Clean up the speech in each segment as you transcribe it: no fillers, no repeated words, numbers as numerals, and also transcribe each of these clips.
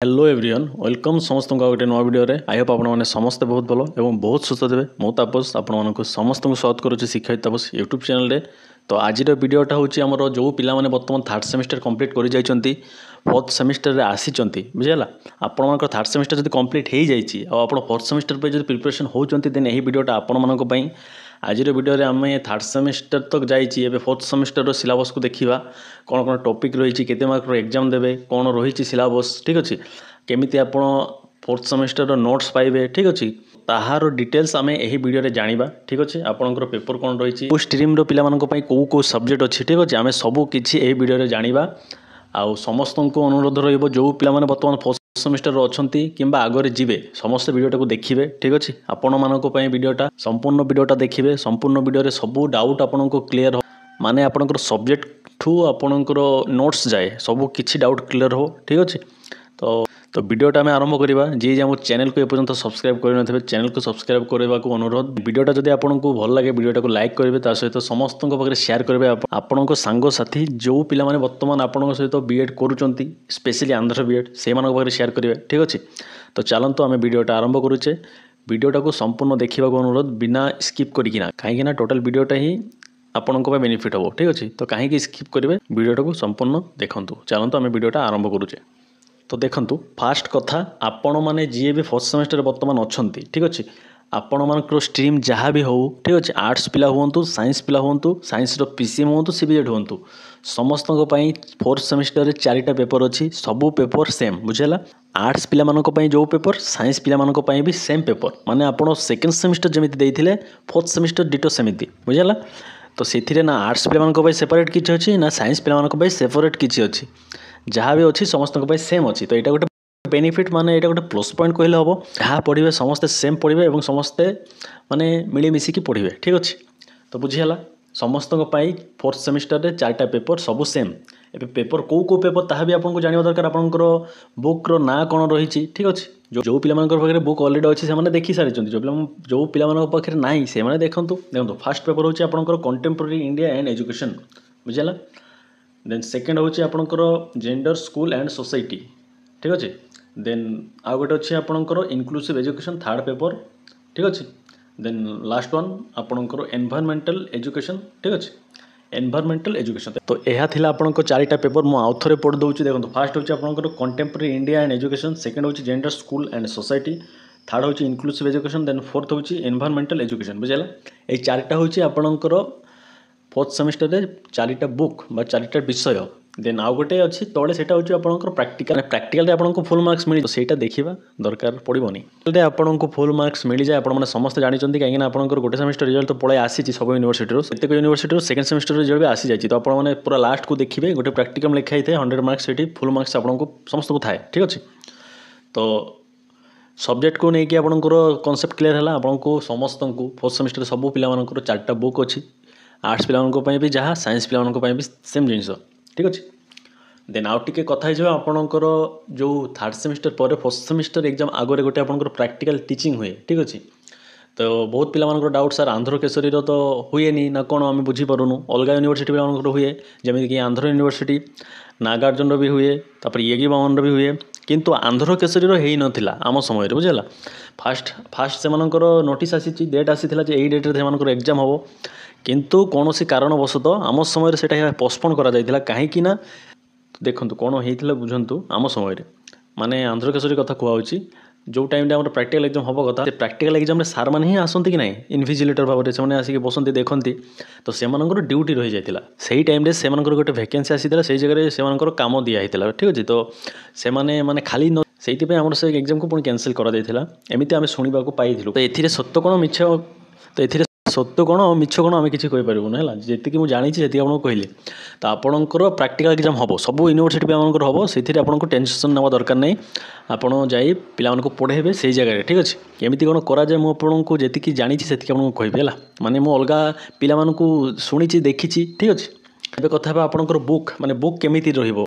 Hello everyone welcome समस्त को गोटे नुआ वीडियो आई होप आपने समस्ते बहुत भल और बहुत सुस्थ देवे मो तापस आपको समस्त स्वागत करुच्ची शिक्षाविद तापस यूट्यूब चैनल तो आज वीडियोटा हूँ आमर जो पिला बर्तमान थर्ड सेमिस्टर कंप्लीट कर जाइए फोर्थ सेमिस्टर आसी बुझेगा आपण थर्ड सेमिस्टर जब कंप्लीट हो जाइए आप फोर्थ सेमिस्टर पर जो प्रिपरेशन होती देन यही वीडियोटा आपण मानी आज वीडियो आम थर्ड सेमिस्टर तक जाइए फोर्थ सेमिस्टर सिलेबस को देखा कौन कौन टॉपिक रही के मार्क एग्जाम देवे कौन रही सिलेबस ठीक अच्छे केमी आप फोर्थ सेमिस्टर नोट्स पाइबे ठीक अच्छे ताहार डिटेल्स आम यही वीडियो जाना ठीक अच्छे आपंकर पेपर कौन रही स्ट्रीम पाई कौ सब्जेक्ट अच्छी ठीक अच्छे आम सबकि यही वीडियो जाना आउ समस्त को अनुरोध रो पिला बर्तमान फर्स्ट सेमिस्टर अच्छा कि आगे जी समस्त वीडियोटा देखिए ठीक अच्छे आपण मानक वीडियोटा संपूर्ण वीडियोटा देखिए संपूर्ण वीडियो सब डाउट आपन को क्लीयर हो माने आपनकर सब्जेक्ट ठू आपनकर नोट्स जाए सब किसी डाउट क्लीयर हो ठीक अच्छे तो वीडियोटा आम आरंभ करवा जी आम चैनल को एपर्यंत सब्सक्राइब कर चैनल को सब्सक्राइब करने को अनुरोध वीडियोटा जब आपको भल लगे वीडियोटा को लाइक करेंगे सहित समस्त पाखे शेयर करेंगे आपण सांगसाथी जो पिला बर्तमान आपण सहित बीएड करुँच स्पेशली आंध्र बीएड से पाखे शेयर करेंगे ठीक अच्छे तो चलतु आम वीडियोटा आरंभ करुचे वीडियोटा को संपूर्ण देखा अनुरोध बिना स्किप करना कहीं टोटाल वीडियोटा ही आपण बेनिफिट हम ठीक अच्छे तो कहीं स्किप करेंगे वीडियोटा को संपूर्ण देखूँ चलतु आम वीडियोटा आरंभ करुचे तो देखंतु फास्ट कथा आपण माने जी भी फर्स्ट सेमेस्टर बर्तमान अच्छा ठीक अच्छे आपण मान स्ट्रीम जहाँ भी हो ठीक अच्छे आर्ट्स पिला हूँ साइंस पिला हूँ साइंस पीसीएम हूँ सीबीजेड हूँ समस्त फोर्थ सेमिस्टर चारिटा पेपर अच्छी सबू पेपर सेम बुझेगा आर्ट्स पिला जो पेपर साइंस पिला भी सेम पेपर माने आपण सेकेंड सेमिस्टर जमी देते फोर्थ सेमिस्टर डिटो सेमती बुझेगा तो से ना आर्ट्स पिला सेपरेट किसी अच्छी ना साइंस पिला सेपरेट किसी अच्छी जहाँ भी अच्छी समस्त सेम अच्छी तो यहाँ गोटे बेनिफिट माने यहाँ गोटे प्लस पॉइंट कहले हम जहाँ पढ़े समस्ते सेम पढ़े और समस्ते माने मिलमिशिकी पढ़े ठीक अच्छे तो बुझीगला समस्त फोर्थ सेमिस्टर चार्टा पेपर सब सेम ए पेपर कौ पेपर ता भी आपको जानवा दरकार आपंकर बुक्र ना कौन रही ठीक अच्छे जो पिला पाखे बुक अलरेडी अच्छी से देखी सारी जो पिला पाखे ना से देखो देखो फास्ट पेपर होची आपंकर कंटेम्पोरारी इंडिया एंड एजुकेशन बुझेगा देन सेकेंड हूँ आपंकर जेंडर स्कूल एंड सोसाइटी ठीक अच्छे देन आउ गोटे अच्छे आपंकर इनक्लूसिव एजुकेशन थर्ड पेपर ठीक अच्छे देन लास्ट वन आपंकर एनवायरमेंटल एजुकेशन ठीक अच्छे एनवायरमेंटल एजुकेशन तो यह थिला आपंकर चारिटा पेपर मुझे आउ थे पढ़ी दूसरी देखो फास्ट हूँ आपंकर contemporary India and education second हूँ gender school and society third हूँ इनक्लूसिव एजुकेशन देन फोर्थ हूँ एनवायरमेंटल एजुकेशन बुझेगा ये चारिटा हूँ आपंकर फोर्थ सेमिस्टर चारिटा बुक बा चारिटा विषय देन आउ गोटे अच्छी तले से आपंकर प्राक्टिकल आपको फुल मार्क्स मिल तो ସେଇଟା देखा दरकार पड़ोनी आपको फुल मार्क्स मिल जाए आप समस्त जानते कहीं आपंकर गोटे सेमिस्टर रिजल्ट तो पड़े आसी सब यूनिवर्सिटी प्रत्येक यूनिवर्सिटी सेकेंड सेमिस्टर रिजल्ट भी आसी जाए तो आपने पूरा लास्ट को देखिए गोटे प्राक्टिकल लिखाई थे 100 मार्क्स से फुल मार्क्स आपको समस्त को थाए ठीक अच्छे तो सब्जेक्ट को लेकिन आपंकर कॉन्सेप्ट क्लियर है आपको समस्त को फोर्थ सेमिस्टर सब पिला चार्टा बुक अच्छी आर्ट्स पिला भी जहाँ साइंस पिला भी सेम जिन ठीक अच्छे देन आउ टे कथा आपणकर जो थर्ड सेमिस्टर पर फर्स्ट सेमिस्टर एग्जाम आगे गोटे आपंकर प्रैक्टिकल टीचिंग हुए ठीक अच्छे तो बहुत पिला डाउट सर आंध्र केसरी तो हुए ना कौन आम बुझीपारूँ अलग यूनिवर्सिटी पिला हुए जमीक आंध्र यूनिवर्सिटी नागार्जुन भी हुए तापर येगी बामन भी हुए किंतु आंध्र केसरी हो ना आम समय बुझेगा फास्ट से नोटिस आसी डेट आसी यही डेट्रे से एग्जाम हम किंतु कौन सी कारणवशतः आम समय से पोस्टपोन करा कहीं देखो कौन होता बुझंतु आम समय माने आंध्र केसरी कथा कहूँ जो टाइम प्रैक्टिकल एग्जाम हम कथा प्रैक्टिकल एग्जाम सार मैंने ही आसती कि ना इनविजिलेटर भाव में से आसिक बसती देखती तो से ड्यूटी रही जाता से टाइम से गोटे वैकेंसी आसी से जगह से कम दिखाई ठीक अच्छे तो से माने खाली से से एग्जाम को पुणी कैंसिल करमती आम शुणा पाई तो ये सत्य कौन मिछ तो ये सत्य कौन मिछ कौन आम किसी कहीपरूँ है जी मुझे जानी जी आपको कहली तो आपणकर प्रैक्टिकल एग्जाम हम सब यूनिवर्सिटी पे हम से आपको टेंशन ना दरकार नहीं आपड़ जाई पिला पढ़ेबे से जगह ठीक अच्छे केमी कौन कराए मुझे जी जानी से आपको कहबी है माने मु अलग पिला शुणी देखी ठीक अच्छे ଏବେ କଥା ହେବା ଆପଣଙ୍କର ବୁକ୍ ମାନେ ବୁକ୍ କେମିତି ରହିବ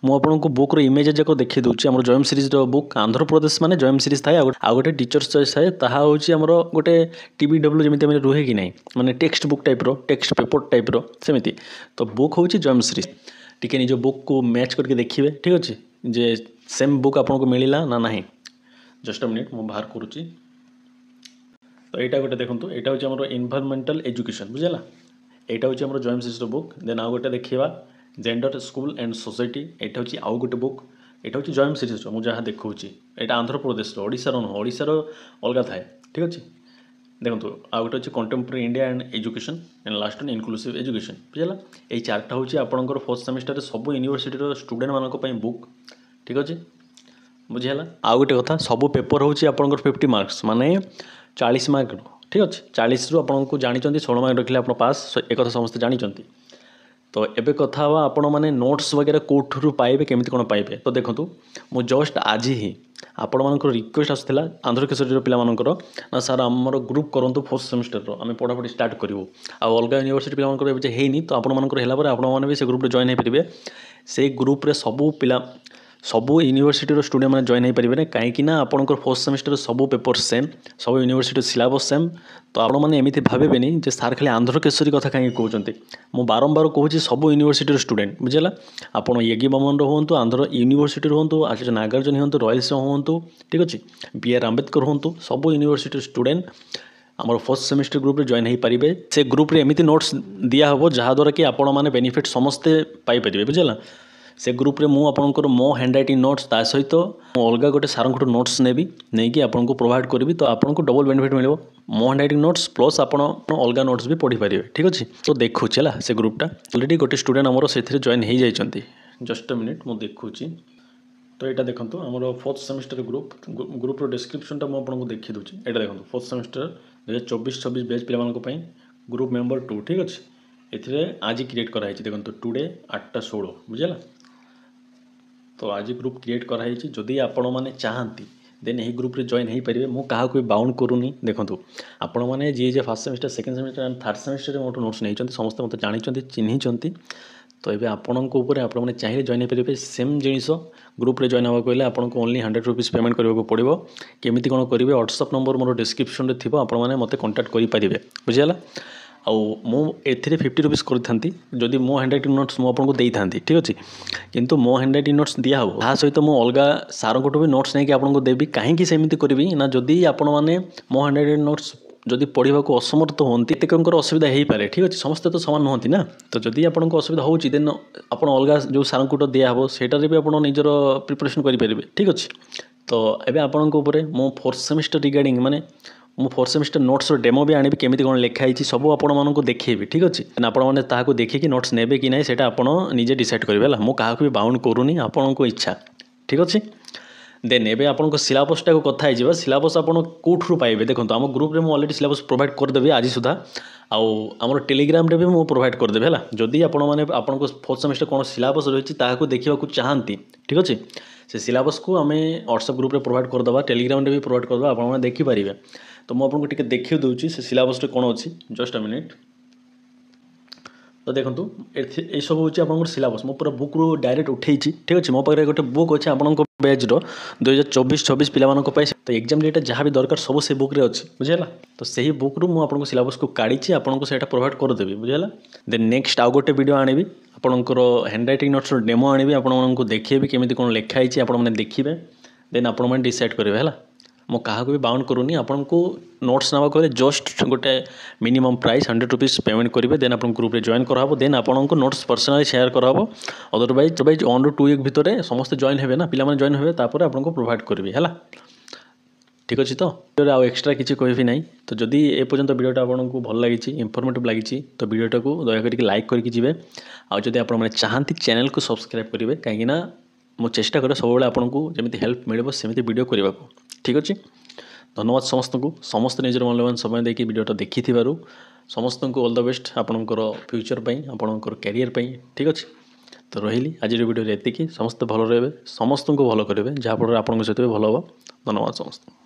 ମୁଁ ଆପଣଙ୍କୁ ବୁକ୍ର ଇମେଜ୍ ଯାକ ଦେଖାଇ ଦେଉଛି ଆମର ଜୟମ ସିରିଜ୍ର ବୁକ୍ ଆନ୍ଧ୍ରପ୍ରଦେଶ ମାନେ ଜୟମ ସିରିଜ୍ ଥାଏ ଆଉ ଗୋଟେ ଟିଚର୍ସ ଚଏସ୍ ଥାଏ ତାହା ହେଉଛି ଆମର ଗୋଟେ TBW ଯେମିତି ଆମେ ରୁହେ କି ନାହିଁ ମାନେ ଟେକ୍ସଟ ବୁକ୍ ଟାଇପ୍ର ଟେକ୍ସଟ ପେପର ଟାଇପ୍ର ସେମିତି ତ ବୁକ୍ ହେଉଛି ଜୟମ ସିରିଜ୍ टिके निज बुक को मैच करके देखिए ठीक अच्छे जे सेम बुक आपको मिलला ना नहीं जस्ट अ मिनिट मु बाहर करुच्ची तो यहाँ गोटे देखो यहाँ हूँ आम इनभायरमेंटल एजुकेशन बुझेगा यहाँ हूँ आम जॉइंट सिस्टर बुक देन आउ गोटे देखा जेंडर स्कूल एंड सोसाइटी यहाँ हूँ आउ गोटे बुक यहाँ हूँ जॉइंट सिरीज मुझे जहाँ देखा यहाँ आंध्र प्रदेश ओडिशार नुह ओडिशार अलग थाए ठीक अच्छे देखो आउ गोटे contemporary India and education and last one inclusive education बुझेगा यही चार्टा हूँ आपंकर फर्स्ट सेमिस्टर सब यूनिवर्सिटी स्टूडेंट मानी बुक ठीक अच्छे बुझेगा आउ गोटे कथा सब पेपर हूँ आपंकर 50 मार्क्स माने 40 मार्क ठीक अच्छे 40 रु आपको जानते 16 मार्क रखिले आप पास एक कथा समस्त जानते तो एबे कथा हुआ आपण मैंने नोट्स वगैरह कौटू पाइबे केमी कौन पाइबे तो देखो मु जस्ट आज ही आपण मानकर रिक्वेस्ट आसाला आंध्र केसरी पिलामानकर ना सार आमर ग्रुप करूँ फोर्थ सेमिस्टर आम पढ़ापढ़ी स्टार्ट करूँ आउ अलग यूनिवर्सिटी पिलामानकर हैनी तो आपंकर आपने से ग्रुप जॉइन हो पारे से ग्रुप रे सबू पिला सबू यूनिवर्सिटी स्टूडेंट मैंने जॉइन हो पारे कहीं आपंकर फोर्थ सेमिस्टर सबू पेपर सेम सब यूनिवर्सिटी सिलेबस सेम तो आप एमती भावेनि जे सार खाली आंध्र केसरी कथा कहीं कहते मु बारंबार कहूँ सब यूनिवर्सिटी स्टूडेंट बुझेगा आपड़ येगी बमन हूँ आंध्र यूनिवर्सिटी हूँ आचार्य नागार्जुन हूँ रॉयल्स हूँ ठीक अच्छे BR आंबेडकर हूँ सब यूनिवर्सिटी स्टूडेंट आमर फर्स्ट सेमिस्टर ग्रुप रे जॉइन हो पारे से ग्रुप रे एमती नोट्स दिया हम जहाँद्वारा कि आपण मैंने बेनिफिट समस्ते पाइपर बुझेगा से ग्रुप रे मु आपनकर मो हैंड राइटिंग नोट्स ता सहित अलग गोटे सार नोट्स नेबी नहीं आपको प्रोवाइड करी तो आपको डबल बेनिफिट मिले मो हैंड राइटिंग नोट्स प्लस आप अलग नोट्स भी पढ़ी पारे ठीक अच्छे तो देखुचे है से ग्रुपटा अलरेडी गोटे स्टूडेंट आमर से जॉइन हो जाती जस्ट अ मिनिट मु देखुची तो यहाँ देखो आमर फोर्थ सेमिस्टर ग्रुपर डिस्क्रिप्शनटा मुझे देखी दूसरी यहाँ देखो फोर्थ सेमिस्टर 2024-26 बैच पे ग्रुप मेंबर 2 ठीक अच्छे ए आज क्रिएट कराई देखो टुडे 8:16 बुझेगा तो आज ग्रुप क्रिएट कराई जदि आपण मैंने चाहती देन यही ग्रुप रे जॉइन हो पारे मु क्या भी बाउंड करूनी देखो आपण मैंने जी first semester second semester and third semester मोटू नोट्स नहीं समस्त मत जानते चिन्हिंट तो ये आपने चाहिए जॉइन हो पारे सेम जिनिस ग्रुप रे जॉइन होगा कहले आपको ओनली 100 रुपीज पेमेंट करने पड़ो केमी कौन करेंगे व्हाट्सअप नंबर मोर डिस्क्रिप्शन में थी आपने मत कंटाक्ट करेंगे बुझेगा मुझे 50 रुपीज करी जदि मो हैंड राइटिंग नोट्स मुझे देता ठीक अच्छे किंतु मो हैंड राइटिंग नोट्स दिया हो ता सहित मुझे अलग सार भी नोट्स नहीं आपको देवी कहीं सेमती करी ना जदि आपण मैंने मो हैंड राइटिंग नोट्स जदि पढ़ा को असमर्थ होती प्रत्येक असुविधा हो पाए ठीक अच्छे समस्ते तो सामान नुहति ना तो जदि आपको असुविधा हो देन आप अलग जो सार को दिहब सेटारे भी आप निजर प्रिपरेशन करेंगे ठीक अच्छे तो ये आपंक मो फोर्थ सेमिस्टर रिगार्डिंग माने मु फोर्थ सेमिस्टर नोट्स डेमो भी आनी केमी कौन लिखाई सब आपको देखेबी ठीक अच्छे आपको देखिए नोट्स ने कि नहीं सेटा आप निजे डिसाइड करेंगे है क्या भी बाउंड करूनी आपको इच्छा ठीक अच्छे देन एबे आपन सिलेबसटा को कथा हो सिलेबस आप कौटू पाइबे देखो आम ग्रुप रे मुझे अलरेडी सिलेबस प्रोवाइड करदेवी आज सुधा आमर टेलीग्राम रे भी मुझे प्रोवाइड करदेवी है जदि आपने आपको फोर्थ सेमिस्टर कौन सिलेबस रही है देखा चाहती ठीक अच्छे से सिलेबस को आम व्हाट्सएप ग्रुप रे प्रोवाइड करदे टेलीग्राम रे भी प्रोवाइड करदे आपने देखिपारे तो मुझे आपको टिके देखी दूसरी से सिलेबस कौन अच्छी जस्ट अ मिनिट तो देखो ये सब हूँ आप सिलेबस मो पूरा बुक रू डायरेक्ट उठे ठीक अच्छे मो पाखे गोटे बुक अच्छे आपंक बैच्र 2024-26 पिलामानक तो एग्जाम डेट जहाँ भी दरकार सब से बुक रे अच्छी बुझेगा तो सही बुक रू मुझे सिलेबस को काढ़ी आपको से प्रोवाइड करदेवी बुझेगा देन नेक्स्ट आउ गोटे वीडियो आनी आपंकर हैंड राइटिंग नोट्स डेमो आनी आपको देखिए केमी कौन लिखाई आपने देखिए देन आप डिसाइड करेंगे है मो क्या भी बाउंड करूनी आपको नोट्स नावा कहले जस्ट गोटे मिनिमम प्राइस 100 रुपीज पेमेंट करेंगे देन आप ग्रुप रे जॉइन कराब देन आपको नोट्स पर्सनाली शेयर कराब अदरवाइज 1 to 2 वीक भितर समस्त जॉइन हे ना पिला जॉइन हे आपको प्रोवाइड करेंगे है ठीक अच्छे तो आउ एक्सट्रा किसी कहि ना तो जदि ए पर्यंत वीडियोटा आपको भल लगी इनफॉर्मेटिव लगी तो वीडियोटा को दयाकोरी लाइक करके जी आदि आप चाहती चैनल को सब्सक्राइब करेंगे कहीं मु चेष्टा करे सब आपको जमी हेल्प मिले सेमती वीडियो करने को ठीक अच्छे धन्यवाद समस्त को समस्त निजर मूल्यवान समय देखिए वीडियोटा देखी समस्त को ऑल द बेस्ट आपणकर फ्यूचर आपणकर कैरियर ठीक अच्छे तो रही आज वीडियो एति समस्त भल रहे समस्त को भल करेंगे जहाँफल आपंक सहित भी भल हम धन्यवाद समस्त।